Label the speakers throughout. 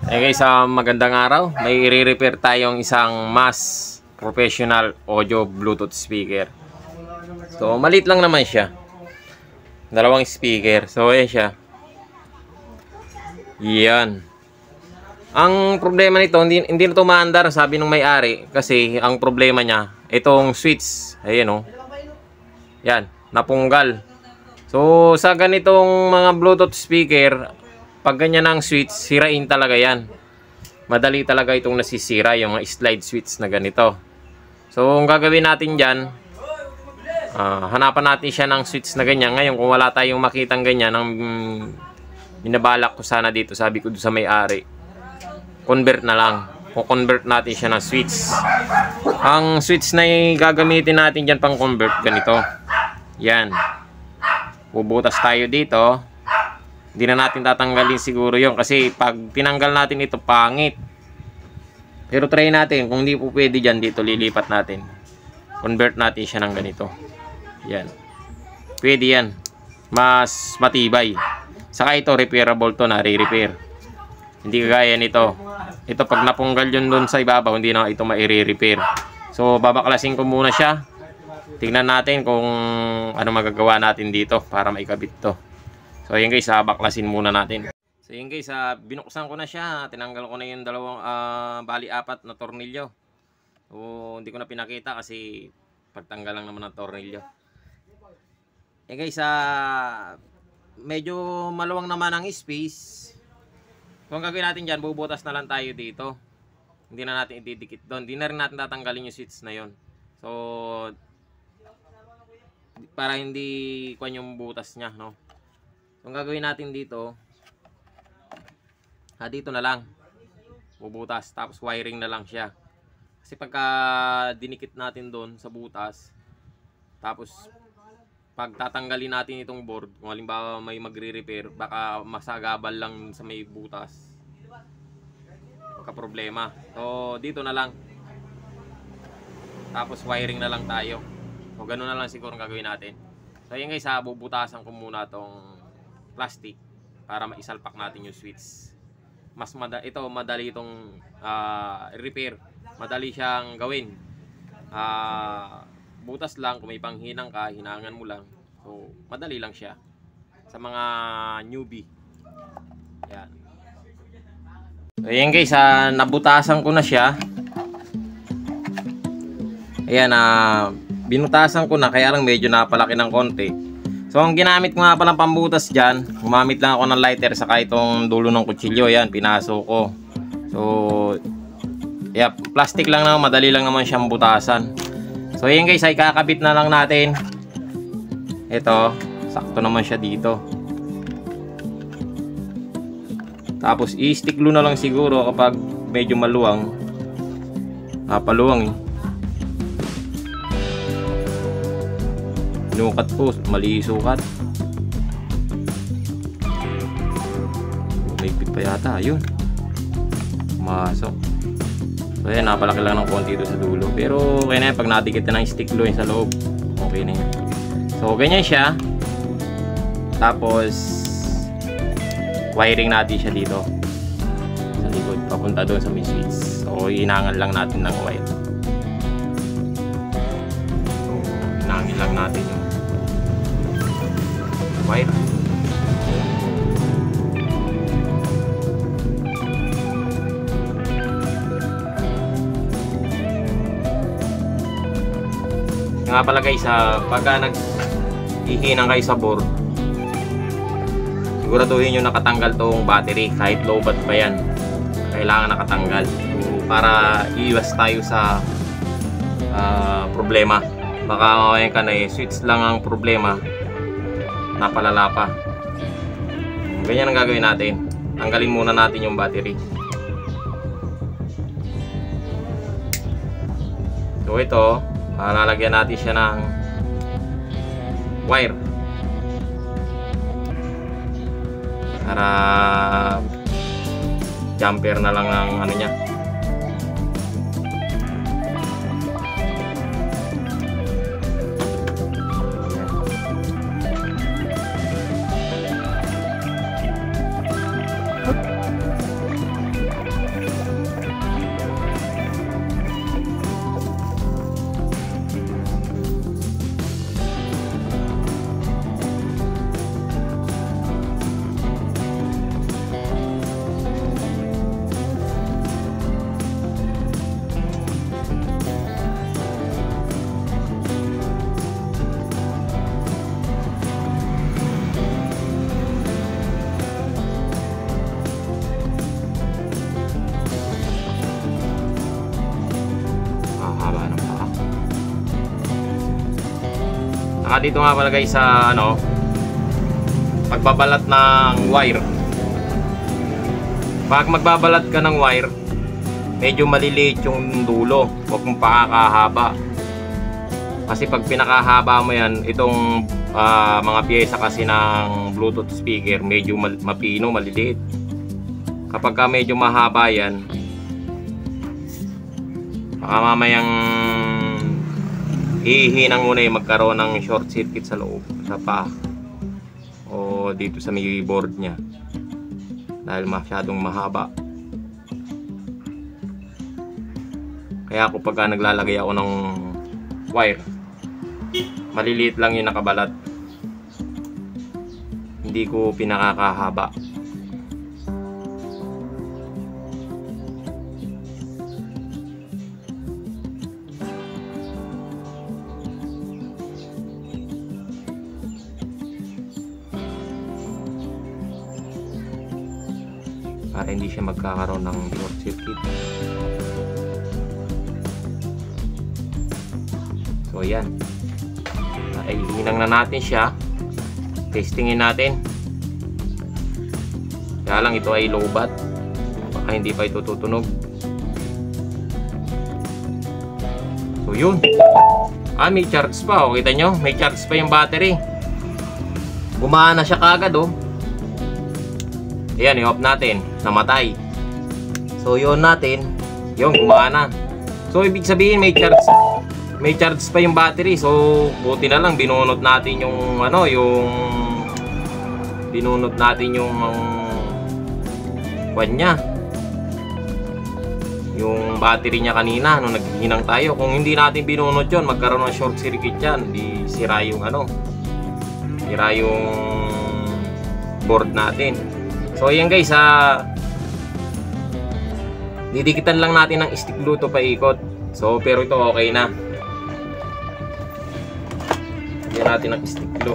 Speaker 1: Guys, magandang araw. May i-repair tayong isang mass professional audio Bluetooth speaker. So, maliit lang naman siya. Dalawang speaker. So, ayan siya. Yan. Ang problema nito, hindi na ito maandar, sabi ng may-ari. Kasi, ang problema niya, itong switch. Ayan o. Yan. Napunggal. So, sa ganitong mga Bluetooth speaker, pag ganyan ang switch, sirain talaga yan. Madali talaga itong nasisira, yung slide switch na ganito. So, ang gagawin natin dyan, hanapan natin siya ng switch na ganyan. Ngayon, kung wala tayong makitang ganyan, ang binabalak ko sana dito, sabi ko sa may-ari, convert na lang. Convert natin siya ng switch. Ang switch na gagamitin natin dyan pang convert, ganito. Yan. Bubutas tayo dito. Hindi na natin tatanggalin siguro yon kasi pag tinanggal natin ito, pangit. Pero try natin. Kung hindi po pwede dyan, dito lilipat natin. Convert natin siya ng ganito. Yan. Pwede yan. Mas matibay. Saka ito, repairable to na, re-repair. Hindi kagaya nito. Ito, pag napunggal yun doon sa ibabaw, hindi na ito ma-re-repair. So, babaklasin ko muna siya. Tingnan natin kung ano magagawa natin dito para maikabit to. So yun guys, baklasin muna natin. So yun guys, binuksan ko na siya. Tinanggal ko na yung dalawang bali apat na tornilyo. So hindi ko na pinakita kasi pagtanggal lang naman ng tornilyo. Yun guys, medyo maluwang naman ang space. So ang gagawin natin dyan, bubutas na lang tayo dito. Hindi na natin ididikit doon. Hindi na rin natin tatanggalin yung switch na yun. So para hindi kuwan yung butas niya, no? Ang gagawin natin dito, dito na lang bubutas, tapos wiring na lang siya. Kasi pagka dinikit natin doon sa butas, tapos pag tatanggalin natin itong board, kung halimbawa may magre-repair, baka masagabal lang sa may butas, baka problema. So dito na lang, tapos wiring na lang tayo. So ganoon na lang siguro ang gagawin natin. So yun guys, bubutasan ko muna tong plastic para maisalpak natin yung switch. Ito madali itong repair. Madali siyang gawin. Butas lang, kung may panghinang ka, hinangan mo lang. So madali lang siya sa mga newbie. Yan. So yan guys, nabutasan ko na siya. Ayan, binutasan ko na, kaya lang medyo napalaki ng konti. So ang ginamit ko nga palang pambutas dyan, gumamit lang ako ng lighter saka itong dulo ng kutsilyo. Yan, pinasok ko. So yeah, plastic lang naman, madali lang naman siyang butasan. So yan guys, ay kakabit na lang natin. Ito, sakto naman siya dito. Tapos i-stick glue na lang siguro kapag medyo maluwang. Paluwang eh. Sinukat po, mali sukat. May pit pa yata, ayun. Masok. So yan, napalaki lang ng konti ito sa dulo. Pero okay na yan, pag nadikit na ng stick glue sa loob, okay na yan. So ganyan siya. Tapos wiring natin siya dito sa likod, papunta doon sa may switch. So inangan lang natin ng wire. So inangin lang natin yung wire. Nga pala guys, pagka nag-ihinang kayo sa board, siguraduhin nyo nakatanggal tong battery. Kahit low bat pa yan, kailangan nakatanggal. So, para iwas tayo sa problema. Baka ngayon ka na switch lang ang problema, napalala pa. Ganyan ang gagawin natin. Tanggalin muna natin yung battery. So ito, lalagyan natin siya ng wire para jumper na lang ang ano niya. Saka dito nga pala guys sa ano, pagbabalat ng wire. Pag magbabalat ka ng wire, medyo maliliit yung dulo, huwag mong pakakahaba. Kasi pag pinakahaba mo yan, itong mga piyesa kasi ng Bluetooth speaker, medyo mapino, maliliit. Kapag ka medyo mahaba yan, baka mamayang hihinang muna yung magkaroon ng short circuit sa loob, sa paa o dito sa may board nya dahil masyadong mahaba. Kaya ako pagka naglalagay ako ng wire, maliliit lang yung nakabalat, hindi ko pinakakahaba. Para hindi siya magkakaroon ng short circuit. So yan, ay hinang na natin siya, testingin natin. Kaya lang ito ay low bat, baka hindi pa ito tutunog. So yun, may charge pa, kita nyo, may charge pa yung battery. Gumana siya kagad oh. Ayan, i-off natin, namatay. So yun natin, yung gumana. So ibig sabihin may charge pa yung battery. So buti na lang binunot natin yung ano, binunot natin yung niya, yung battery niya kanina nung naghihinang tayo. Kung hindi natin binunot yon, magkaroon ng short circuit yan, di sira yung ano, sira yung board natin. So ayan guys, didikitan lang natin ng stick glue to paikot. So pero ito okay na. Lagyan natin ng stick glue.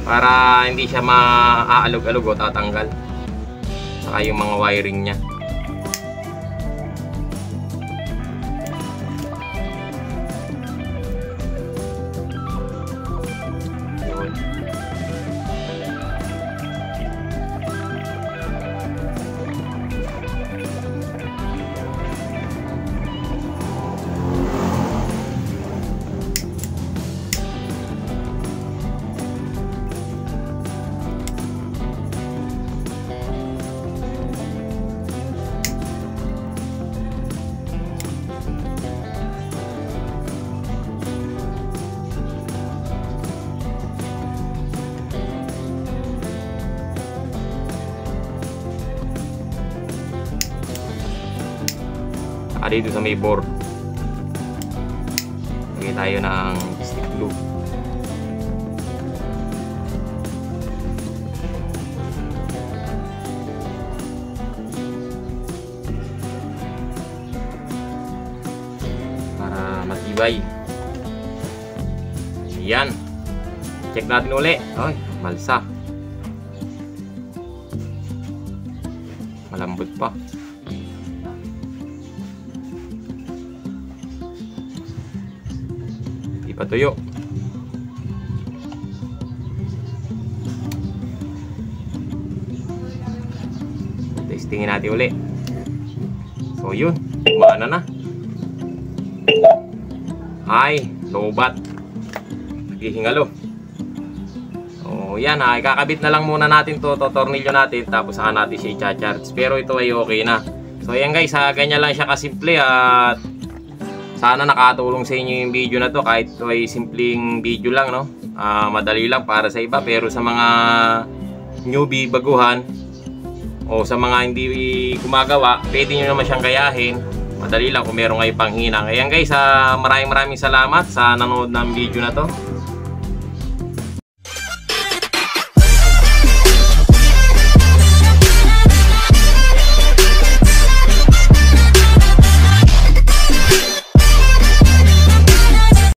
Speaker 1: Para hindi siya maaalog-alog o tatanggal. Saka yung mga wiring niya. Dito sa may board, lagay tayo ng stick glue. Para matibay. Ayan, check natin uli. Ay, malsa, malambot pa. Patuyo. Testingin natin uli. So yun, gumana na. Ay, low bat, hingalo. So yan, ikakabit na lang muna natin to, tornilyo natin, tapos saka natin siya i-charge. Pero ito ay okay na. So yan guys, ganyan lang siya kasimple. At sana nakatulong sa inyo yung video na to, kahit ito ay simpleng video lang, no? Madali lang para sa iba, pero sa mga newbie, baguhan, o sa mga hindi gumagawa, pwede nyo naman siyang gayahin. Madali lang kung meron kayo panghinang. Ayan guys, maraming salamat sa nanonood ng video na to.